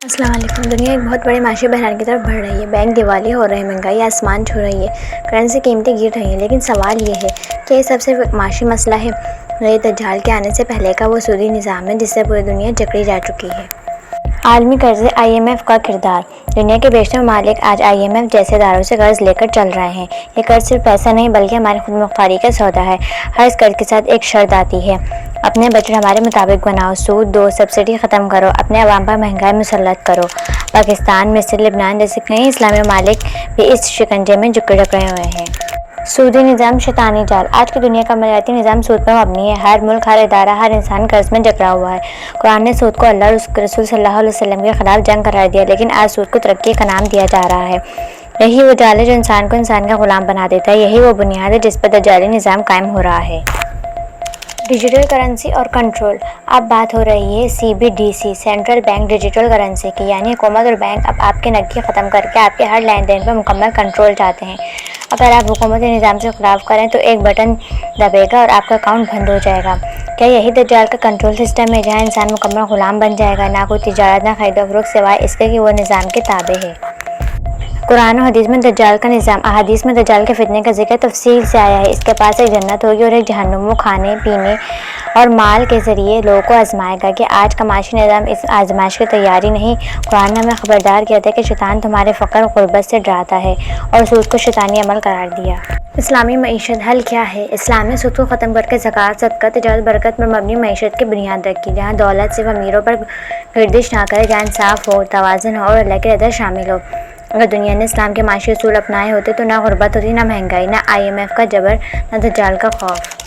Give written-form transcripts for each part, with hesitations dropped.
السلام علیکم۔ دنیا ایک بہت بڑے معاشی بحران کی طرف بڑھ رہی ہے۔ بینک دیوالیے ہو رہے ہیں، مہنگائی آسمان چھو رہی ہے، کرنسی قیمتیں گر رہی ہیں، لیکن سوال یہ ہے کہ یہ سب صرف ایک معاشی مسئلہ ہے یا یہ دجال کے آنے سے پہلے کا وہ سودی نظام ہے جس سے پوری دنیا جکڑی جا چکی ہے۔ عالمی قرضے IMF کا کردار۔ دنیا کے بیشتر ممالک آج IMF جیسے اداروں سے قرض لے کر چل رہے ہیں۔ یہ قرض صرف پیسہ نہیں بلکہ ہماری خود مختاری کا سودا ہے۔ ہر اس قرض کے ساتھ ایک شرط آتی ہے: اپنے بجٹ ہمارے مطابق بناؤ، سود دو، سبسڈی ختم کرو، اپنے عوام پر مہنگائی مسلط کرو۔ پاکستان، مصر، لبنان جیسے کئی اسلامی ممالک بھی اس شکنجے میں جکڑے ہوئے ہیں۔ سودی نظام شیطانی جال۔ آج کی دنیا کا مالیاتی نظام سود پر مبنی ہے۔ ہر ملک، ہر ادارہ، ہر انسان قرض میں جکڑا ہوا ہے۔ قرآن نے سود کو اللہ اور اس کے رسول صلی اللہ علیہ وسلم کے خلاف جنگ قرار دیا، لیکن آج سود کو ترقی کا نام دیا جا رہا ہے۔ یہی وہ جال ہے جو انسان کو انسان کا غلام بنا دیتا ہے۔ یہی وہ بنیاد ہے جس پر دجالی نظام قائم ہو رہا ہے۔ ڈیجیٹل کرنسی اور کنٹرول۔ اب بات ہو رہی ہے CBDC central bank digital currency کی، یعنی حکومت اور بینک اب آپ کی نقدی ختم کر کے آپ کے ہر لین دین پر مکمل کنٹرول چاہتے ہیں۔ اگر آپ حکومتی نظام سے خلاف کریں تو ایک بٹن دبے گا اور آپ کا اکاؤنٹ بند ہو جائے گا۔ کیا یہی دجال کا کنٹرول سسٹم ہے جہاں انسان مکمل غلام بن جائے گا؟ نہ کوئی تجارت، نہ خرید و فروخت، سوائے اس کے کہ وہ نظام کے تابع ہے۔ قرآن و حدیث میں دجال کا نظام۔ احادیث میں دجال کے فتنے کا ذکر تفصیل سے آیا ہے۔ اس کے پاس ایک جنت ہوگی اور ایک جہنم۔ وہ کھانے پینے اور مال کے ذریعے لوگوں کو آزمائے گا کہ آج کا معاشی نظام اس آزمائش کی تیاری نہیں۔ قرآن نے ہمیں خبردار کیا تھا کہ شیطان تمہارے فقر و غربت سے ڈراتا ہے، اور سود کو شیطانی عمل قرار دیا۔ اسلامی معیشت حل کیا ہے؟ اسلام نے سود کو ختم کر کے زکوٰۃ، صدقہ، تجارت، برکت پر مبنی معیشت کی بنیاد رکھی، جہاں دولت صرف امیروں پر گردش نہ کرے، جہاں انصاف ہو، توازن ہو اور اللہ کی رضا شامل ہو۔ اگر دنیا نے اسلام کے معاشی اصول اپنائے ہوتے تو نہ غربت ہوتی، نہ مہنگائی، نہ IMF کا جبر، نہ دجال کا خوف۔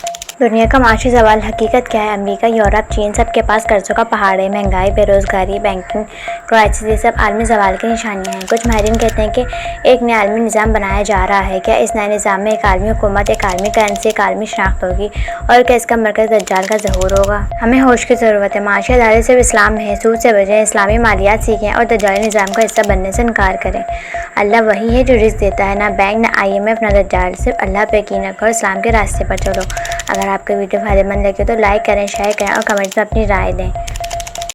دنیا کا معاشی زوال حقیقت کیا ہے؟ امریکہ، یورپ، چین، سب کے پاس قرضوں کا پہاڑ ہے۔ مہنگائی، بے روزگاری، بینکنگ کرائسس، یہ سب عالمی زوال کی نشانیاں ہیں۔ کچھ ماہرین کہتے ہیں کہ ایک نیا عالمی نظام بنایا جا رہا ہے۔ کیا اس نئے نظام میں ایک عالمی حکومت، ایک عالمی کرنسی، ایک عالمی شناخت ہوگی؟ اور کیا اس کا مرکز دجال کا ظہور ہوگا؟ ہمیں ہوش کی ضرورت ہے۔ معاشی عدالت صرف اسلام میں ہے۔ سود سے بچیں، اسلامی مالیات سیکھیں اور دجالی نظام کا حصہ بننے سے انکار کریں۔ اللہ وہی ہے جو رزق دیتا ہے، نہ بینک، نہ IMF، نہ دجال۔ صرف اللہ پہ یقین رکھو اور اسلام کے راستے پر چلو۔ اگر آپ کو ویڈیو فائدہ مند لگے تو لائک کریں، شیئر کریں اور کمنٹس میں اپنی رائے دیں۔